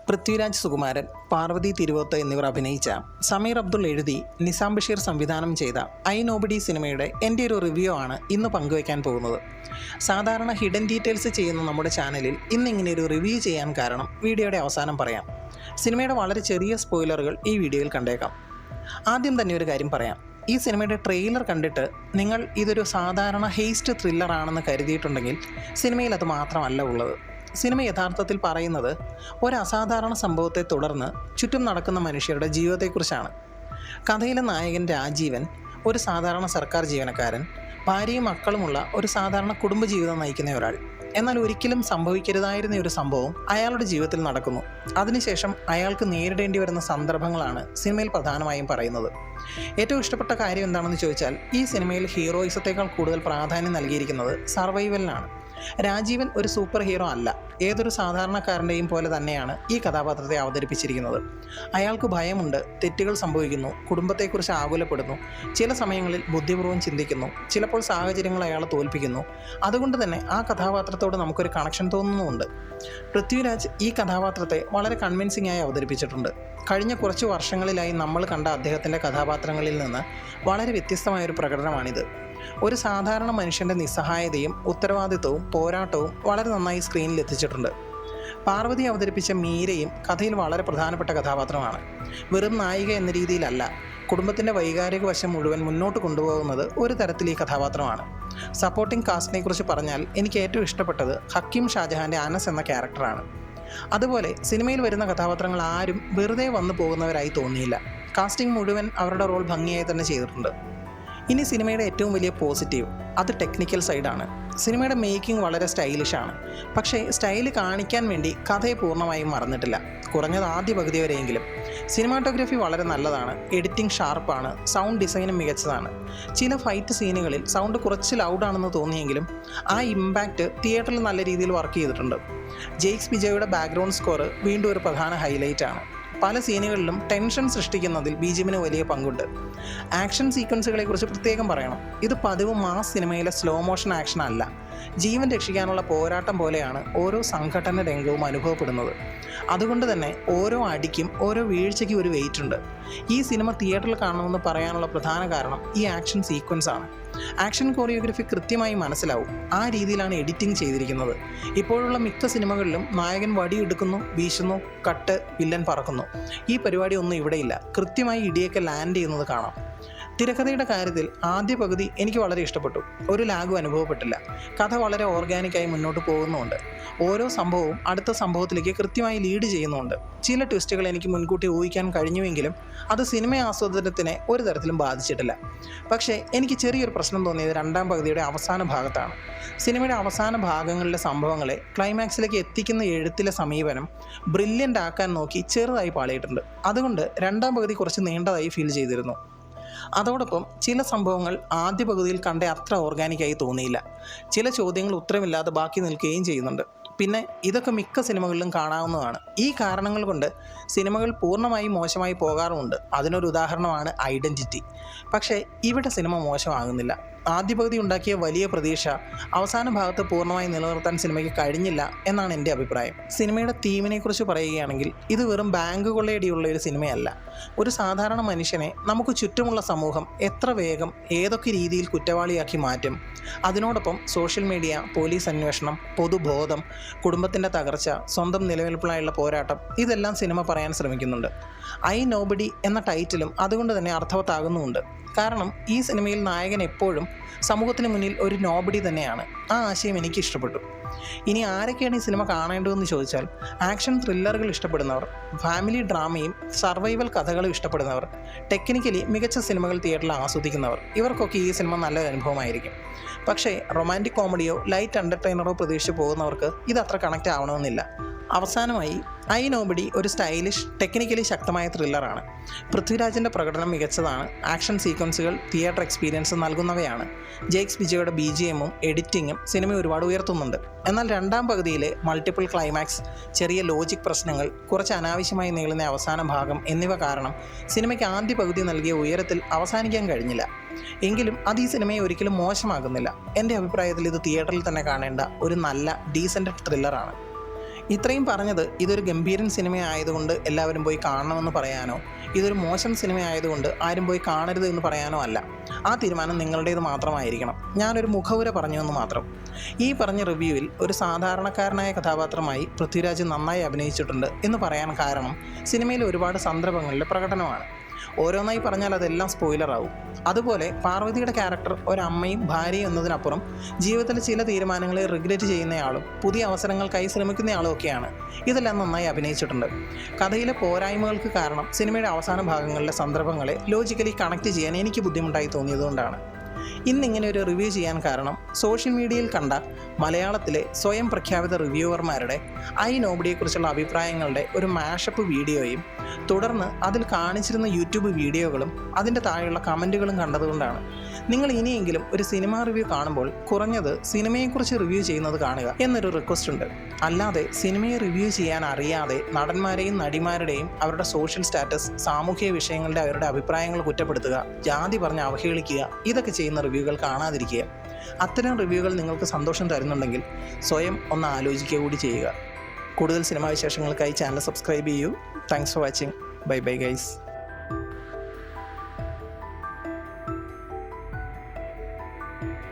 പൃഥ്വിരാജ് സുകുമാരൻ, പാർവതി തിരുവോത്ത് എന്നിവർ അഭിനയിച്ച, സമീർ അബ്ദുൾ എഴുതി നിസാം ബഷീർ സംവിധാനം ചെയ്ത ഐ നോബഡി സിനിമയുടെ എൻ്റെ ഒരു റിവ്യൂ ആണ് ഇന്ന് പങ്കുവയ്ക്കാൻ പോകുന്നത്. സാധാരണ ഹിഡൻ ഡീറ്റെയിൽസ് ചെയ്യുന്ന നമ്മുടെ ചാനലിൽ ഇന്നിങ്ങനെ ഒരു റിവ്യൂ ചെയ്യാൻ കാരണം വീഡിയോയുടെ അവസാനം പറയാം. സിനിമയുടെ വളരെ ചെറിയ സ്പോയിലറുകൾ ഈ വീഡിയോയിൽ കണ്ടേക്കാം. ആദ്യം തന്നെ ഒരു കാര്യം പറയാം. ഈ സിനിമയുടെ ട്രെയിലർ കണ്ടിട്ട് നിങ്ങൾ ഇതൊരു സാധാരണ ഹേസ്റ്റ് ത്രില്ലർ ആണെന്ന് കരുതിയിട്ടുണ്ടെങ്കിൽ സിനിമയിൽ അത് മാത്രമല്ല ഉള്ളത്. സിനിമ യഥാർത്ഥത്തിൽ പറയുന്നത് ഒരു അസാധാരണ സംഭവത്തെ തുടർന്ന് ചുറ്റും നടക്കുന്ന മനുഷ്യരുടെ ജീവിതത്തെക്കുറിച്ചാണ്. കഥയിലെ നായകൻ രാജീവൻ ഒരു സാധാരണ സർക്കാർ ജീവനക്കാരൻ, ഭാര്യയും മക്കളുമുള്ള ഒരു സാധാരണ കുടുംബജീവിതം നയിക്കുന്ന ഒരാൾ. എന്നാൽ ഒരിക്കലും സംഭവിക്കരുതായിരുന്ന ഒരു സംഭവം അയാളുടെ ജീവിതത്തിൽ നടക്കുന്നു. അതിനുശേഷം അയാൾക്ക് നേരിടേണ്ടി വരുന്ന സന്ദർഭങ്ങളാണ് സിനിമയിൽ പ്രധാനമായും പറയുന്നത്. ഏറ്റവും ഇഷ്ടപ്പെട്ട കാര്യം എന്താണെന്ന് ചോദിച്ചാൽ, ഈ സിനിമയിൽ ഹീറോയിസത്തേക്കാൾ കൂടുതൽ പ്രാധാന്യം നൽകിയിരിക്കുന്നത് സർവൈവലിനാണ്. രാജീവൻ ഒരു സൂപ്പർ ഹീറോ അല്ല, ഏതൊരു സാധാരണക്കാരൻ്റെയും പോലെ തന്നെയാണ് ഈ കഥാപാത്രത്തെ അവതരിപ്പിച്ചിരിക്കുന്നത്. അയാൾക്ക് ഭയമുണ്ട്, തെറ്റുകൾ സംഭവിക്കുന്നു, കുടുംബത്തെക്കുറിച്ച് ആകുലപ്പെടുന്നു, ചില സമയങ്ങളിൽ ബുദ്ധിപൂർവ്വം ചിന്തിക്കുന്നു, ചിലപ്പോൾ സാഹചര്യങ്ങൾ അയാളെ തോൽപ്പിക്കുന്നു. അതുകൊണ്ട് തന്നെ ആ കഥാപാത്രത്തോട് നമുക്കൊരു കണക്ഷൻ തോന്നുന്നുമുണ്ട്. പൃഥ്വിരാജ് ഈ കഥാപാത്രത്തെ വളരെ കൺവിൻസിംഗ് ആയി അവതരിപ്പിച്ചിട്ടുണ്ട്. കഴിഞ്ഞ കുറച്ച് വർഷങ്ങളിലായി നമ്മൾ കണ്ട അദ്ദേഹത്തിൻ്റെ കഥാപാത്രങ്ങളിൽ നിന്ന് വളരെ വ്യത്യസ്തമായൊരു പ്രകടനമാണിത്. ഒരു സാധാരണ മനുഷ്യൻ്റെ നിസ്സഹായതയും ഉത്തരവാദിത്വവും പോരാട്ടവും വളരെ നന്നായി സ്ക്രീനിൽ എത്തിച്ചിട്ടുണ്ട്. പാർവതി അവതരിപ്പിച്ച മീരയും കഥയിൽ വളരെ പ്രധാനപ്പെട്ട കഥാപാത്രമാണ്. വെറും നായിക എന്ന രീതിയിലല്ല, കുടുംബത്തിൻ്റെ വൈകാരിക വശം മുഴുവൻ മുന്നോട്ട് കൊണ്ടുപോകുന്നത് ഒരു തരത്തിൽ ഈ കഥാപാത്രമാണ്. സപ്പോർട്ടിംഗ് കാസ്റ്റിനെ കുറിച്ച് പറഞ്ഞാൽ എനിക്ക് ഏറ്റവും ഇഷ്ടപ്പെട്ടത് ഹക്കീം ഷാജഹാൻ്റെ അനസ് എന്ന ക്യാരക്ടറാണ്. അതുപോലെ സിനിമയിൽ വരുന്ന കഥാപാത്രങ്ങൾ ആരും വെറുതെ വന്നു പോകുന്നവരായി തോന്നിയില്ല. കാസ്റ്റിംഗ് മുഴുവൻ അവരുടെ റോൾ ഭംഗിയായി തന്നെ ചെയ്തിട്ടുണ്ട്. ഇനി സിനിമയുടെ ഏറ്റവും വലിയ പോസിറ്റീവ്, അത് ടെക്നിക്കൽ സൈഡാണ്. സിനിമയുടെ മേക്കിംഗ് വളരെ സ്റ്റൈലിഷാണ്. പക്ഷേ സ്റ്റൈല് കാണിക്കാൻ വേണ്ടി കഥയെ പൂർണ്ണമായും മറന്നിട്ടില്ല, കുറഞ്ഞത് ആദ്യ പകുതി വരെയെങ്കിലും. സിനിമാറ്റോഗ്രാഫി വളരെ നല്ലതാണ്, എഡിറ്റിംഗ് ഷാർപ്പാണ്, സൗണ്ട് ഡിസൈനും മികച്ചതാണ്. ചില ഫൈറ്റ് സീനുകളിൽ സൗണ്ട് കുറച്ച് ലൗഡാണെന്ന് തോന്നിയെങ്കിലും ആ ഇമ്പാക്റ്റ് തിയേറ്ററിൽ നല്ല രീതിയിൽ വർക്ക് ചെയ്തിട്ടുണ്ട്. ജെയ്ക്സ് ബിജോയുടെ ബാക്ക്ഗ്രൗണ്ട് സ്കോർ വീണ്ടും ഒരു പ്രധാന ഹൈലൈറ്റാണ്. പല സീനുകളിലും ടെൻഷൻ സൃഷ്ടിക്കുന്നതിൽ ബിജിഎമ്മിന് വലിയ പങ്കുണ്ട്. ആക്ഷൻ സീക്വൻസുകളെ കുറിച്ച് പ്രത്യേകം പറയണം. ഇത് പതിവ് മാസ് സിനിമയിലെ സ്ലോ മോഷൻ ആക്ഷൻ അല്ല, ജീവൻ രക്ഷിക്കാനുള്ള പോരാട്ടം പോലെയാണ് ഓരോ സംഘടന രംഗവും അനുഭവപ്പെടുന്നത്. അതുകൊണ്ട് തന്നെ ഓരോ അടിക്കും ഓരോ വീഴ്ചയ്ക്കും ഒരു വെയിറ്റ് ഉണ്ട്. ഈ സിനിമ തിയേറ്ററിൽ കാണണമെന്ന് പറയാനുള്ള പ്രധാന കാരണം ഈ ആക്ഷൻ സീക്വൻസ് ആണ്. ആക്ഷൻ കോറിയോഗ്രഫി കൃത്യമായി മനസ്സിലാവും. ആ രീതിയിലാണ് എഡിറ്റിംഗ് ചെയ്തിരിക്കുന്നത്. ഇപ്പോഴുള്ള മിക്ക സിനിമകളിലും നായകൻ വടിയെടുക്കുന്നു, വീശുന്നു, കട്ട്, വില്ലൻ പറക്കുന്നു. ഈ പരിപാടി ഒന്നും ഇവിടെയില്ല. കൃത്യമായി ഇടിയൊക്കെ ലാൻഡ് ചെയ്യുന്നത് കാണാം. തിരക്കഥയുടെ കാര്യത്തിൽ ആദ്യ പകുതി എനിക്ക് വളരെ ഇഷ്ടപ്പെട്ടു. ഒരു ലാഗും അനുഭവപ്പെട്ടില്ല. കഥ വളരെ ഓർഗാനിക്കായി മുന്നോട്ട് പോകുന്നുമുണ്ട്. ഓരോ സംഭവവും അടുത്ത സംഭവത്തിലേക്ക് കൃത്യമായി ലീഡ് ചെയ്യുന്നുണ്ട്. ചില ട്വിസ്റ്റുകൾ എനിക്ക് മുൻകൂട്ടി ഊഹിക്കാൻ കഴിഞ്ഞുവെങ്കിലും അത് സിനിമ ആസ്വാദനത്തിനെ ഒരു തരത്തിലും ബാധിച്ചിട്ടില്ല. പക്ഷേ എനിക്ക് ചെറിയൊരു പ്രശ്നം തോന്നിയത് രണ്ടാം പകുതിയുടെ അവസാന ഭാഗത്താണ്. സിനിമയുടെ അവസാന ഭാഗങ്ങളിലെ സംഭവങ്ങളെ ക്ലൈമാക്സിലേക്ക് എത്തിക്കുന്ന എഴുത്തിലെ സമീപനം ബ്രില്യൻ്റ് ആക്കാൻ നോക്കി ചെറുതായി പാളിയിട്ടുണ്ട്. അതുകൊണ്ട് രണ്ടാം പകുതി കുറച്ച് നീണ്ടതായി ഫീൽ ചെയ്തിരുന്നു. അതോടൊപ്പം ചില സംഭവങ്ങൾ ആദ്യ പകുതിയിൽ കണ്ട അത്ര ഓർഗാനിക്കായി തോന്നിയില്ല. ചില ചോദ്യങ്ങൾ ഉത്തരമില്ലാതെ ബാക്കി നിൽക്കുകയും ചെയ്യുന്നുണ്ട്. പിന്നെ ഇതൊക്കെ മിക്ക സിനിമകളിലും കാണാവുന്നതാണ്. ഈ കാരണങ്ങൾ കൊണ്ട് സിനിമകൾ പൂർണ്ണമായും മോശമായി പോകാറുമുണ്ട്. അതിനൊരു ഉദാഹരണമാണ് ഐഡൻറ്റിറ്റി. പക്ഷേ ഇവിടെ സിനിമ മോശമാകുന്നില്ല. ആദ്യ പകുതി ഉണ്ടാക്കിയ വലിയ പ്രതീക്ഷ അവസാന ഭാഗത്ത് പൂർണ്ണമായി നിലനിർത്താൻ സിനിമയ്ക്ക് കഴിഞ്ഞില്ല എന്നാണ് എൻ്റെ അഭിപ്രായം. സിനിമയുടെ തീമിനെക്കുറിച്ച് പറയുകയാണെങ്കിൽ ഇത് വെറും ബാങ്ക് കൊള്ളയടിയുള്ള ഒരു സിനിമയല്ല. ഒരു സാധാരണ മനുഷ്യനെ നമുക്ക് ചുറ്റുമുള്ള സമൂഹം എത്ര വേഗം ഏതൊക്കെ രീതിയിൽ കുറ്റവാളിയാക്കി മാറ്റും, അതിനോടൊപ്പം സോഷ്യൽ മീഡിയ, പോലീസ് അന്വേഷണം, പൊതുബോധം, കുടുംബത്തിൻ്റെ തകർച്ച, സ്വന്തം നിലനിൽപ്പിനായുള്ള പോരാട്ടം, ഇതെല്ലാം സിനിമ പറയാൻ ശ്രമിക്കുന്നുണ്ട്. ഐ നോബഡി എന്ന ടൈറ്റിലും അതുകൊണ്ട് തന്നെ അർത്ഥവത്താകുന്നുമുണ്ട്. കാരണം ഈ സിനിമയിൽ നായകൻ എപ്പോഴും സമൂഹത്തിന് മുന്നിൽ ഒരു നോബഡി തന്നെയാണ്. ആ ആശയം എനിക്ക് ഇഷ്ടപ്പെട്ടു. ഇനി ആരൊക്കെയാണ് ഈ സിനിമ കാണേണ്ടതെന്ന് ചോദിച്ചാൽ, ആക്ഷൻ ത്രില്ലറുകൾ ഇഷ്ടപ്പെടുന്നവർ, ഫാമിലി ഡ്രാമയും സർവൈവൽ കഥകളും ഇഷ്ടപ്പെടുന്നവർ, ടെക്നിക്കലി മികച്ച സിനിമകൾ തിയേറ്ററിൽ ആസ്വദിക്കുന്നവർ, ഇവർക്കൊക്കെ ഈ സിനിമ നല്ലൊരു അനുഭവമായിരിക്കും. പക്ഷേ റൊമാൻറ്റിക് കോമഡിയോ ലൈറ്റ് എൻ്റർടൈനറോ പ്രതീക്ഷിച്ച് പോകുന്നവർക്ക് ഇതത്ര കണക്റ്റ് ആവണമെന്നില്ല. അവസാനമായി ഐ നോബഡി ഒരു സ്റ്റൈലിഷ്, ടെക്നിക്കലി ശക്തമായ ത്രില്ലറാണ്. പൃഥ്വിരാജിൻ്റെ പ്രകടനം മികച്ചതാണ്. ആക്ഷൻ സീക്വൻസുകൾ തിയേറ്റർ എക്സ്പീരിയൻസ് നൽകുന്നവയാണ്. ജെയ്ക്സ് ബിജോയുടെ BGMഉം എഡിറ്റിങ്ങും സിനിമ ഒരുപാട് ഉയർത്തുന്നുണ്ട്. എന്നാൽ രണ്ടാം പകുതിയിലെ മൾട്ടിപ്പിൾ ക്ലൈമാക്സ്, ചെറിയ ലോജിക് പ്രശ്നങ്ങൾ, കുറച്ച് അനാവശ്യമായി നീളുന്ന അവസാന ഭാഗം എന്നിവ കാരണം സിനിമയ്ക്ക് ആദ്യ പകുതി നൽകിയ ഉയരത്തിൽ അവസാനിക്കാൻ കഴിഞ്ഞില്ല. എങ്കിലും അത് ഈ സിനിമയെ ഒരിക്കലും മോശമാകുന്നില്ല. എൻ്റെ അഭിപ്രായത്തിൽ ഇത് തിയേറ്ററിൽ തന്നെ കാണേണ്ട ഒരു നല്ല ഡീസൻ്റ് ത്രില്ലറാണ്. ഇത്രയും പറഞ്ഞത് ഇതൊരു ഗംഭീരൻ സിനിമയായതുകൊണ്ട് എല്ലാവരും പോയി കാണണമെന്ന് പറയാനോ ഇതൊരു മോശം സിനിമയായതുകൊണ്ട് ആരും പോയി കാണരുത് എന്ന് പറയാനോ അല്ല. ആ തീരുമാനം നിങ്ങളുടേത് മാത്രമായിരിക്കണം. ഞാനൊരു മുഖവുര പറഞ്ഞു എന്ന് മാത്രം. ഈ പറഞ്ഞ റിവ്യൂവിൽ ഒരു സാധാരണക്കാരനായ കഥാപാത്രമായി പൃഥ്വിരാജ് നന്നായി അഭിനയിച്ചിട്ടുണ്ട് എന്ന് പറയാൻ കാരണം സിനിമയിൽ ഒരുപാട് സന്ദർഭങ്ങളിലെ പ്രകടനമാണ്. ഓരോന്നായി പറഞ്ഞാൽ അതെല്ലാം സ്പോയിലറാവും. അതുപോലെ പാർവതിയുടെ ക്യാരക്ടർ ഒരമ്മയും ഭാര്യയും എന്നതിനപ്പുറം ജീവിതത്തിലെ ചില തീരുമാനങ്ങളെ റിഗ്രറ്റ് ചെയ്യുന്നയാളും പുതിയ അവസരങ്ങൾക്കായി ശ്രമിക്കുന്നയാളും ഒക്കെയാണ്. ഇതെല്ലാം നന്നായി അഭിനയിച്ചിട്ടുണ്ട്. കഥയിലെ പോരായ്മകൾക്ക് കാരണം സിനിമയുടെ അവസാന ഭാഗങ്ങളിലെ സന്ദർഭങ്ങളെ ലോജിക്കലി കണക്ട് ചെയ്യാൻ എനിക്ക് ബുദ്ധിമുട്ടായി തോന്നിയതുകൊണ്ടാണ്. ഇന്നിങ്ങനെ ഒരു റിവ്യൂ ചെയ്യാൻ കാരണം സോഷ്യൽ മീഡിയയിൽ കണ്ട മലയാളത്തിലെ സ്വയം പ്രഖ്യാപിത റിവ്യൂവർമാരുടെ ഐ നോബഡിയെക്കുറിച്ചുള്ള അഭിപ്രായങ്ങളുടെ ഒരു മാഷപ്പ് വീഡിയോയും തുടർന്ന് അതിൽ കാണിച്ചിരുന്ന യൂട്യൂബ് വീഡിയോകളും അതിൻ്റെ താഴെയുള്ള കമൻറ്റുകളും കണ്ടതുകൊണ്ടാണ്. നിങ്ങൾ ഇനിയെങ്കിലും ഒരു സിനിമ റിവ്യൂ കാണുമ്പോൾ കുറഞ്ഞത് സിനിമയെക്കുറിച്ച് റിവ്യൂ ചെയ്യുന്നത് കാണുക എന്നൊരു റിക്വസ്റ്റ് ഉണ്ട്. അല്ലാതെ സിനിമയെ റിവ്യൂ ചെയ്യാൻ അറിയാതെ നടന്മാരെയും നടിമാരുടെയും അവരുടെ സോഷ്യൽ സ്റ്റാറ്റസ്, സാമൂഹിക വിഷയങ്ങളുടെ അവരുടെ അഭിപ്രായങ്ങൾ കുറ്റപ്പെടുത്തുക, ജാതി പറഞ്ഞ് അവഹേളിക്കുക, ഇതൊക്കെ ചെയ്യുന്ന റിവ്യൂകൾ കാണാതിരിക്കുക. അത്തരം റിവ്യൂകൾ നിങ്ങൾക്ക് സന്തോഷം തരുന്നുണ്ടെങ്കിൽ സ്വയം ഒന്ന് ആലോചിക്കുക കൂടി ചെയ്യുക. കൂടുതൽ സിനിമാ വിശേഷങ്ങൾക്കായി ചാനൽ സബ്സ്ക്രൈബ് ചെയ്യൂ. Thanks for watching. Bye bye guys.